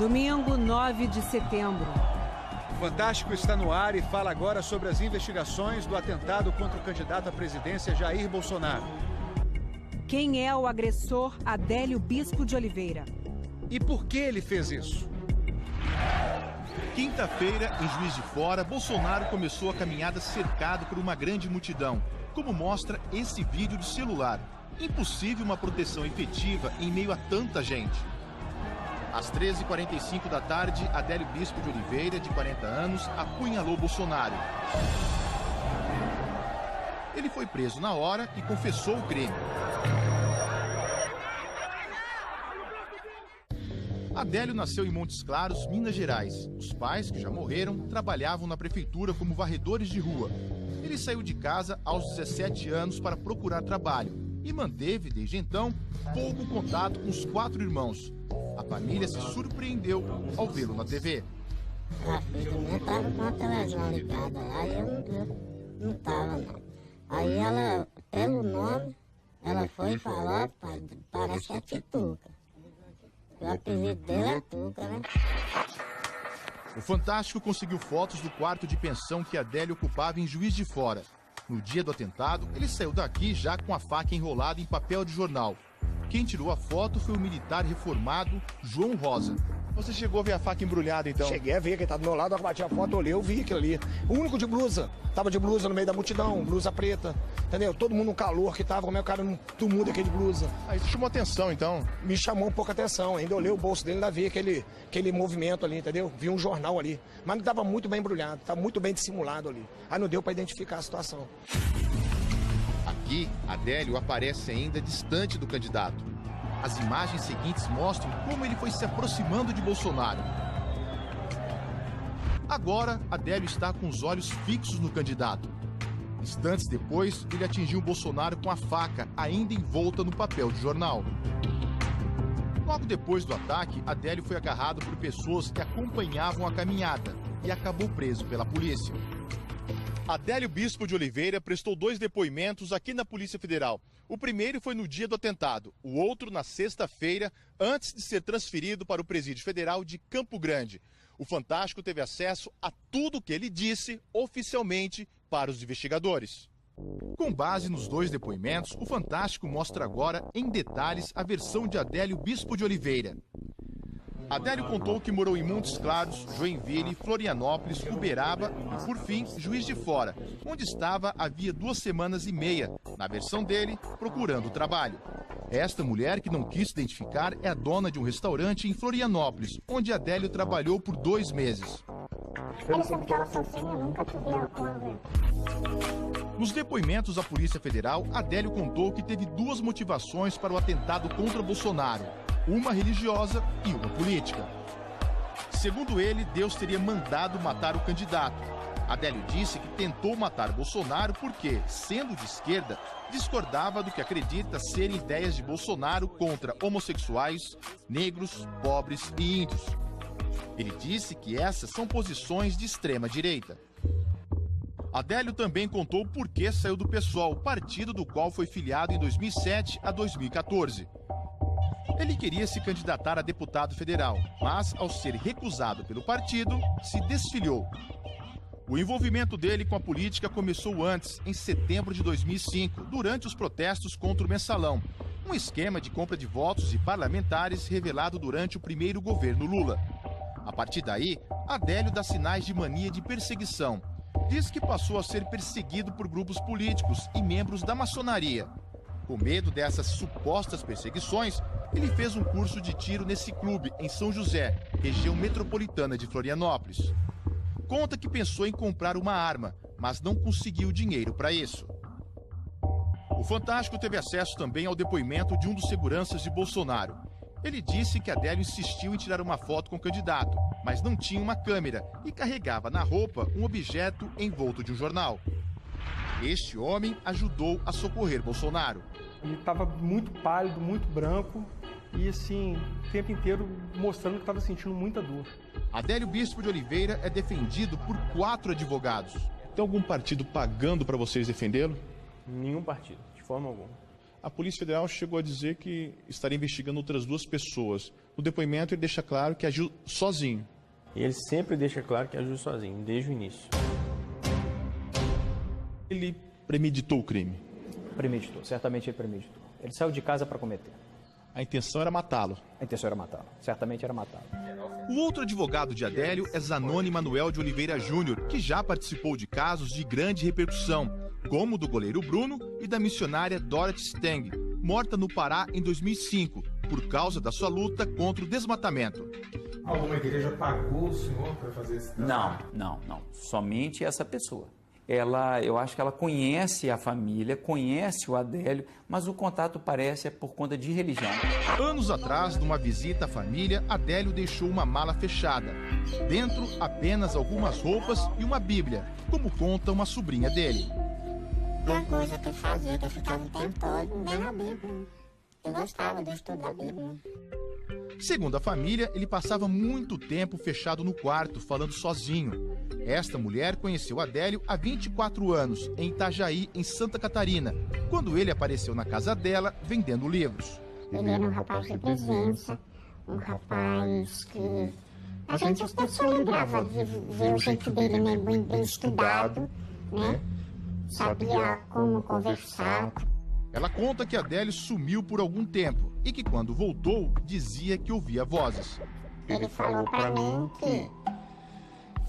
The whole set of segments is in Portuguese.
Domingo, 9 de setembro. O Fantástico está no ar e fala agora sobre as investigações do atentado contra o candidato à presidência Jair Bolsonaro. Quem é o agressor Adélio Bispo de Oliveira? E por que ele fez isso? Quinta-feira, em Juiz de Fora, Bolsonaro começou a caminhada cercado por uma grande multidão, como mostra esse vídeo de celular. Impossível uma proteção efetiva em meio a tanta gente. Às 13h45 da tarde, Adélio Bispo de Oliveira, de 40 anos, apunhalou Bolsonaro. Ele foi preso na hora e confessou o crime. Adélio nasceu em Montes Claros, Minas Gerais. Os pais, que já morreram, trabalhavam na prefeitura como varredores de rua. Ele saiu de casa aos 17 anos para procurar trabalho e manteve, desde então, pouco contato com os 4 irmãos. A família se surpreendeu ao vê-lo na TV. A filha minha estava com a televisão ligada lá e eu não estava, não. Aí ela, pelo nome, ela foi falar, parece que é Tituca. O apelido dele é Tuca, né? O Fantástico conseguiu fotos do quarto de pensão que Adélio ocupava em Juiz de Fora. No dia do atentado, ele saiu daqui já com a faca enrolada em papel de jornal. Quem tirou a foto foi o militar reformado João Rosa. Você chegou a ver a faca embrulhada, então? Cheguei a ver, quem tá do meu lado, eu bati a foto, olhei, eu vi aquilo ali. O único de blusa, tava de blusa no meio da multidão, blusa preta, entendeu? Todo mundo no calor que tava, como é o cara, todo mundo aquele de blusa. Aí isso chamou atenção, então? Me chamou um pouco a atenção, ainda olhei o bolso dele, ainda vi aquele movimento ali, entendeu? Vi um jornal ali, mas não tava muito bem embrulhado, tava muito bem dissimulado ali. Aí não deu pra identificar a situação. Aqui, Adélio aparece ainda distante do candidato. As imagens seguintes mostram como ele foi se aproximando de Bolsonaro. Agora, Adélio está com os olhos fixos no candidato. Instantes depois, ele atingiu Bolsonaro com a faca, ainda envolta no papel de jornal. Logo depois do ataque, Adélio foi agarrado por pessoas que acompanhavam a caminhada e acabou preso pela polícia. Adélio Bispo de Oliveira prestou 2 depoimentos aqui na Polícia Federal. O primeiro foi no dia do atentado, o outro na sexta-feira, antes de ser transferido para o Presídio Federal de Campo Grande. O Fantástico teve acesso a tudo o que ele disse oficialmente para os investigadores. Com base nos 2 depoimentos, o Fantástico mostra agora em detalhes a versão de Adélio Bispo de Oliveira. Adélio contou que morou em Montes Claros, Joinville, Florianópolis, Uberaba e, por fim, Juiz de Fora, onde estava havia 2 semanas e meia, na versão dele, procurando trabalho. Esta mulher, que não quis se identificar, é a dona de um restaurante em Florianópolis, onde Adélio trabalhou por 2 meses. Ele sempre estava sozinho, nunca tive apoio. Nos depoimentos à Polícia Federal, Adélio contou que teve 2 motivações para o atentado contra Bolsonaro. Uma religiosa e uma política. Segundo ele, Deus teria mandado matar o candidato. Adélio disse que tentou matar Bolsonaro porque, sendo de esquerda, discordava do que acredita serem ideias de Bolsonaro contra homossexuais, negros, pobres e índios. Ele disse que essas são posições de extrema direita. Adélio também contou por que saiu do PSOL, partido do qual foi filiado em 2007 a 2014. Ele queria se candidatar a deputado federal, mas, ao ser recusado pelo partido, se desfiliou. O envolvimento dele com a política começou antes, em setembro de 2005, durante os protestos contra o mensalão, um esquema de compra de votos de parlamentares revelado durante o primeiro governo Lula. A partir daí, Adélio dá sinais de mania de perseguição. Diz que passou a ser perseguido por grupos políticos e membros da maçonaria. Com medo dessas supostas perseguições, ele fez um curso de tiro nesse clube em São José, região metropolitana de Florianópolis. Conta que pensou em comprar uma arma, mas não conseguiu dinheiro para isso. O Fantástico teve acesso também ao depoimento de um dos seguranças de Bolsonaro. Ele disse que Adélio insistiu em tirar uma foto com o candidato, mas não tinha uma câmera e carregava na roupa um objeto envolto de um jornal. Este homem ajudou a socorrer Bolsonaro. Ele estava muito pálido, muito branco e, assim, o tempo inteiro mostrando que estava sentindo muita dor. Adélio Bispo de Oliveira é defendido por 4 advogados. Tem algum partido pagando para vocês defendê-lo? Nenhum partido, de forma alguma. A Polícia Federal chegou a dizer que estaria investigando outras 2 pessoas. No depoimento ele deixa claro que agiu sozinho. Ele sempre deixa claro que agiu sozinho, desde o início. Ele premeditou o crime. Premeditou, certamente ele premeditou. Ele saiu de casa para cometer. A intenção era matá-lo. A intenção era matá-lo, certamente era matá-lo. O outro advogado de Adélio é Zanoni Manuel de Oliveira Júnior, que já participou de casos de grande repercussão, como o do goleiro Bruno e da missionária Dorothy Stang, morta no Pará em 2005, por causa da sua luta contra o desmatamento. Alguma igreja pagou o senhor para fazer esse trabalho? Não. Somente essa pessoa. Eu acho que ela conhece a família, conhece o Adélio, mas o contato parece por conta de religião. Anos atrás, numa visita à família, Adélio deixou uma mala fechada. Dentro, apenas algumas roupas e uma Bíblia, como conta uma sobrinha dele. Uma coisa que eu fazia, que eu ficava o tempo todo lendo a Bíblia. Eu gostava de estudar a Bíblia. Segundo a família, ele passava muito tempo fechado no quarto, falando sozinho. Esta mulher conheceu Adélio há 24 anos, em Itajaí, em Santa Catarina, quando ele apareceu na casa dela vendendo livros. Ele era um rapaz de presença, um rapaz que a gente só lembrava de ver o jeito dele bem estudado, né? Sabia como conversar. Ela conta que Adélio sumiu por algum tempo e que quando voltou, dizia que ouvia vozes. Ele falou para mim que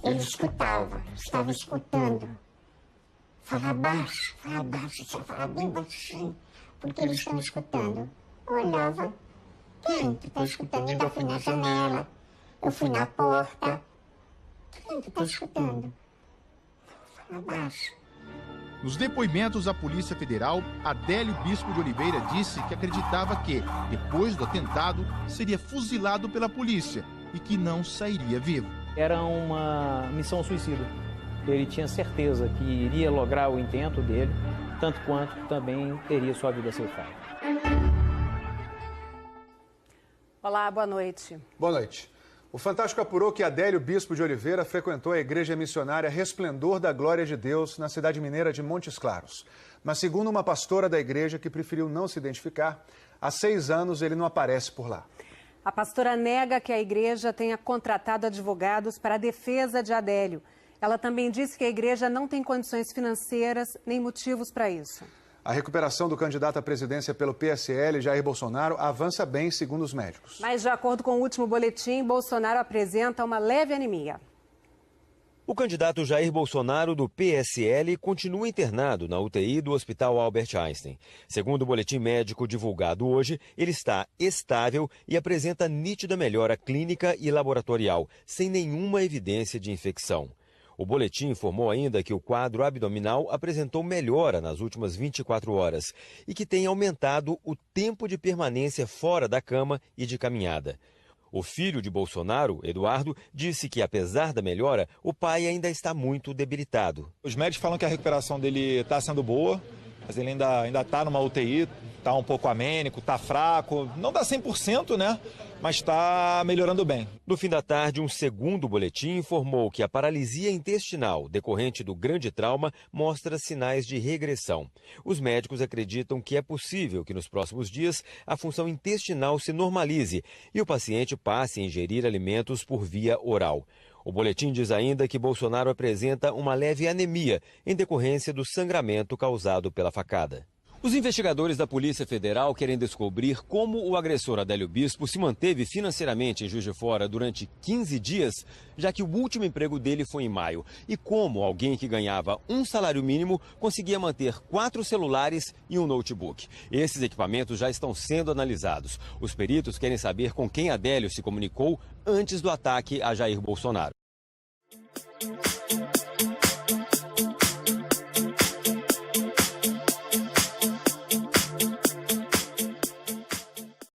ele escutava, estava escutando. Fala baixo, você fala bem baixinho, porque eles estão escutando. Eu olhava, quem que está escutando? Ainda fui na janela, eu fui na porta. Quem que está escutando? Fala baixo. Nos depoimentos à Polícia Federal, Adélio Bispo de Oliveira disse que acreditava que, depois do atentado, seria fuzilado pela polícia e que não sairia vivo. Era uma missão suicida. Ele tinha certeza que iria lograr o intento dele, tanto quanto também teria sua vida ceifada. Olá, boa noite. Boa noite. O Fantástico apurou que Adélio Bispo de Oliveira frequentou a igreja missionária Resplendor da Glória de Deus, na cidade mineira de Montes Claros. Mas segundo uma pastora da igreja que preferiu não se identificar, há 6 anos ele não aparece por lá. A pastora nega que a igreja tenha contratado advogados para a defesa de Adélio. Ela também disse que a igreja não tem condições financeiras nem motivos para isso. A recuperação do candidato à presidência pelo PSL, Jair Bolsonaro, avança bem, segundo os médicos. Mas, de acordo com o último boletim, Bolsonaro apresenta uma leve anemia. O candidato Jair Bolsonaro, do PSL, continua internado na UTI do Hospital Albert Einstein. Segundo o boletim médico divulgado hoje, ele está estável e apresenta nítida melhora clínica e laboratorial, sem nenhuma evidência de infecção. O boletim informou ainda que o quadro abdominal apresentou melhora nas últimas 24 horas e que tem aumentado o tempo de permanência fora da cama e de caminhada. O filho de Bolsonaro, Eduardo, disse que, apesar da melhora, o pai ainda está muito debilitado. Os médicos falam que a recuperação dele está sendo boa, mas ele ainda está numa UTI, está um pouco amênico, está fraco, não dá 100%, né? Mas está melhorando bem. No fim da tarde, um segundo boletim informou que a paralisia intestinal decorrente do grande trauma mostra sinais de regressão. Os médicos acreditam que é possível que nos próximos dias a função intestinal se normalize e o paciente passe a ingerir alimentos por via oral. O boletim diz ainda que Bolsonaro apresenta uma leve anemia em decorrência do sangramento causado pela facada. Os investigadores da Polícia Federal querem descobrir como o agressor Adélio Bispo se manteve financeiramente em Juiz de Fora durante 15 dias, já que o último emprego dele foi em maio, e como alguém que ganhava um salário mínimo conseguia manter 4 celulares e um notebook. Esses equipamentos já estão sendo analisados. Os peritos querem saber com quem Adélio se comunicou antes do ataque a Jair Bolsonaro.